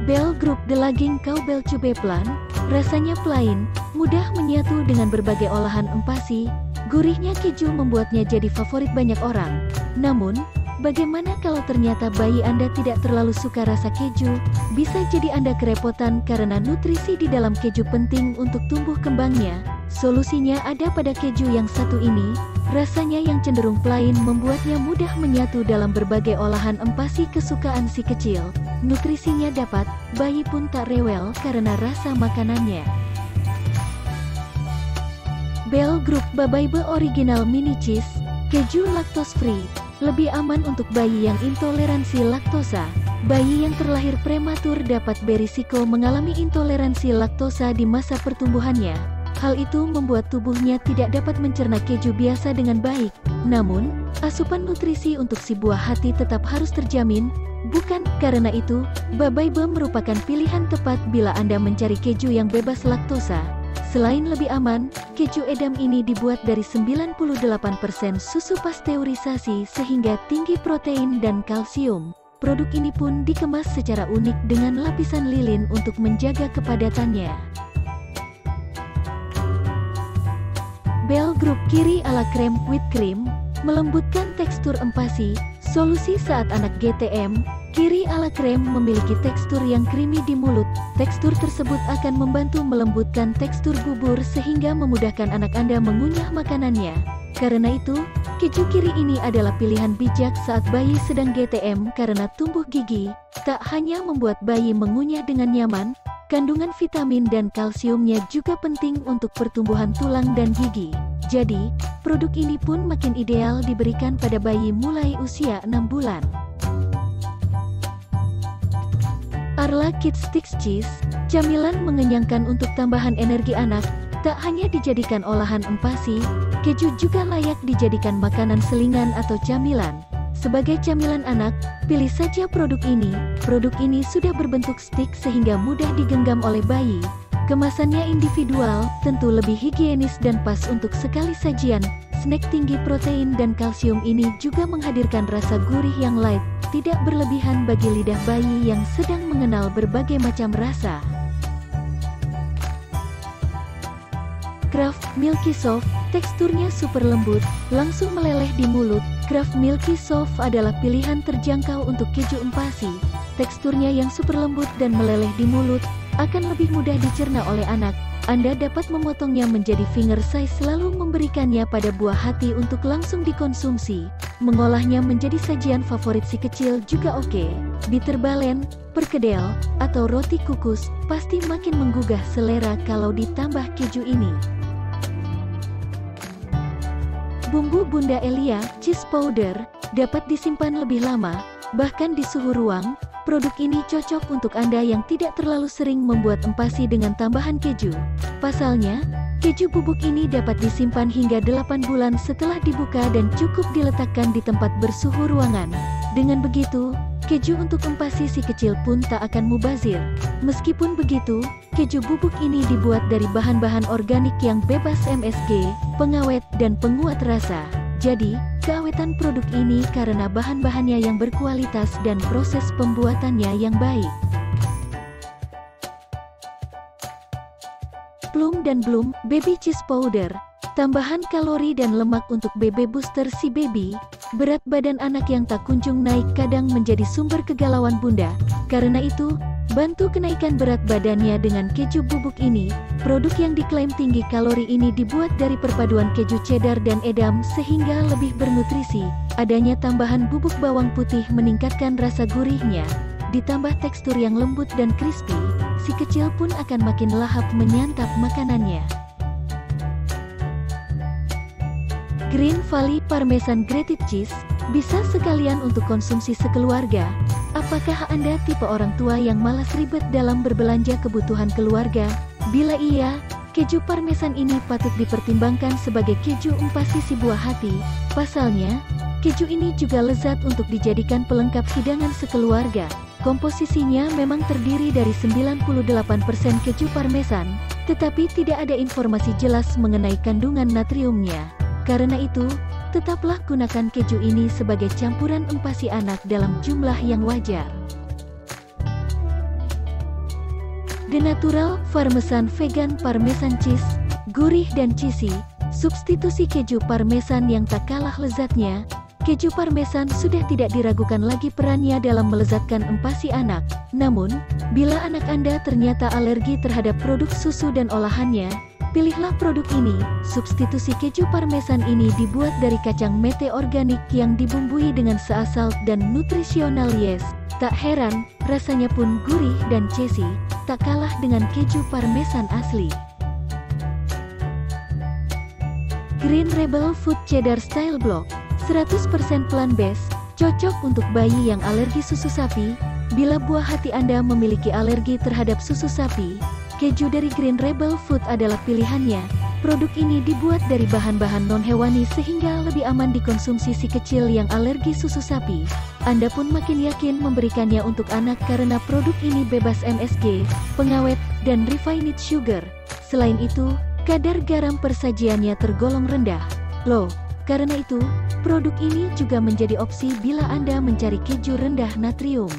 Bell Group Delaging Cowbell Cube Plan, rasanya plain, mudah menyatu dengan berbagai olahan empasi, gurihnya keju membuatnya jadi favorit banyak orang. Namun, bagaimana kalau ternyata bayi Anda tidak terlalu suka rasa keju? Bisa jadi Anda kerepotan karena nutrisi di dalam keju penting untuk tumbuh kembangnya. Solusinya ada pada keju yang satu ini. Rasanya yang cenderung plain membuatnya mudah menyatu dalam berbagai olahan empasi kesukaan si kecil. Nutrisinya dapat, bayi pun tak rewel karena rasa makanannya. Bell Group Babaybe Original Mini Cheese, keju lactose free, lebih aman untuk bayi yang intoleransi laktosa. Bayi yang terlahir prematur dapat berisiko mengalami intoleransi laktosa di masa pertumbuhannya. Hal itu membuat tubuhnya tidak dapat mencerna keju biasa dengan baik. Namun, asupan nutrisi untuk si buah hati tetap harus terjamin. Bukan karena itu, Babaybe merupakan pilihan tepat bila Anda mencari keju yang bebas laktosa. Selain lebih aman, keju edam ini dibuat dari 98% susu pasteurisasi sehingga tinggi protein dan kalsium. Produk ini pun dikemas secara unik dengan lapisan lilin untuk menjaga kepadatannya. Bell Group Kiri ala Krem with Cream, melembutkan tekstur empasi, solusi saat anak GTM. Kiri ala krem memiliki tekstur yang creamy di mulut. Tekstur tersebut akan membantu melembutkan tekstur bubur sehingga memudahkan anak Anda mengunyah makanannya. Karena itu, keju kiri ini adalah pilihan bijak saat bayi sedang GTM karena tumbuh gigi. Tak hanya membuat bayi mengunyah dengan nyaman, kandungan vitamin dan kalsiumnya juga penting untuk pertumbuhan tulang dan gigi. Jadi, produk ini pun makin ideal diberikan pada bayi mulai usia 6 bulan. Arla Kids Sticks Cheese, camilan mengenyangkan untuk tambahan energi anak. Tak hanya dijadikan olahan empasi, keju juga layak dijadikan makanan selingan atau camilan. Sebagai camilan anak, pilih saja produk ini. Produk ini sudah berbentuk stik sehingga mudah digenggam oleh bayi. Kemasannya individual, tentu lebih higienis dan pas untuk sekali sajian. Snack tinggi protein dan kalsium ini juga menghadirkan rasa gurih yang light, tidak berlebihan bagi lidah bayi yang sedang mengenal berbagai macam rasa. Kraft Milky Soft, teksturnya super lembut, langsung meleleh di mulut. Kraft Milky Soft adalah pilihan terjangkau untuk keju empasi. Teksturnya yang super lembut dan meleleh di mulut, akan lebih mudah dicerna oleh anak. Anda dapat memotongnya menjadi finger size lalu memberikannya pada buah hati untuk langsung dikonsumsi. Mengolahnya menjadi sajian favorit si kecil juga oke. Diterbalen, perkedel, atau roti kukus, pasti makin menggugah selera kalau ditambah keju ini. Bumbu Bunda Elia, cheese powder, dapat disimpan lebih lama, bahkan di suhu ruang. Produk ini cocok untuk Anda yang tidak terlalu sering membuat empasi dengan tambahan keju. Pasalnya, keju bubuk ini dapat disimpan hingga 8 bulan setelah dibuka dan cukup diletakkan di tempat bersuhu ruangan. Dengan begitu, keju untuk empasi si kecil pun tak akan mubazir. Meskipun begitu, keju bubuk ini dibuat dari bahan-bahan organik yang bebas MSG, pengawet, dan penguat rasa. Jadi, keawetan produk ini karena bahan-bahannya yang berkualitas dan proses pembuatannya yang baik. Plum dan Bloom Baby Cheese Powder, tambahan kalori dan lemak untuk BB booster si baby. Berat badan anak yang tak kunjung naik kadang menjadi sumber kegalauan bunda. Karena itu, bantu kenaikan berat badannya dengan keju bubuk ini. Produk yang diklaim tinggi kalori ini dibuat dari perpaduan keju cheddar dan edam sehingga lebih bernutrisi. Adanya tambahan bubuk bawang putih meningkatkan rasa gurihnya. Ditambah tekstur yang lembut dan crispy, si kecil pun akan makin lahap menyantap makanannya. Green Valley Parmesan Grated Cheese, bisa sekalian untuk konsumsi sekeluarga. Apakah Anda tipe orang tua yang malas ribet dalam berbelanja kebutuhan keluarga? Bila iya, keju parmesan ini patut dipertimbangkan sebagai keju empasi si buah hati. Pasalnya, keju ini juga lezat untuk dijadikan pelengkap hidangan sekeluarga. Komposisinya memang terdiri dari 98% keju parmesan, tetapi tidak ada informasi jelas mengenai kandungan natriumnya. Karena itu, tetaplah gunakan keju ini sebagai campuran empasi anak dalam jumlah yang wajar. The Natural Parmesan Vegan Parmesan Cheese, gurih dan cheesy, substitusi keju parmesan yang tak kalah lezatnya. Keju parmesan sudah tidak diragukan lagi perannya dalam melezatkan empasi anak. Namun, bila anak Anda ternyata alergi terhadap produk susu dan olahannya, pilihlah produk ini. Substitusi keju parmesan ini dibuat dari kacang mete organik yang dibumbui dengan seasal dan nutrisional. Yes, tak heran, rasanya pun gurih dan cheesy, tak kalah dengan keju parmesan asli. Green Rebel Food Cheddar Style Block, 100% plant-based, cocok untuk bayi yang alergi susu sapi. Bila buah hati Anda memiliki alergi terhadap susu sapi, keju dari Green Rebel Food adalah pilihannya. Produk ini dibuat dari bahan-bahan non-hewani sehingga lebih aman dikonsumsi si kecil yang alergi susu sapi. Anda pun makin yakin memberikannya untuk anak karena produk ini bebas MSG, pengawet, dan refined sugar. Selain itu, kadar garam persajiannya tergolong rendah. Loh, karena itu, produk ini juga menjadi opsi bila Anda mencari keju rendah natrium.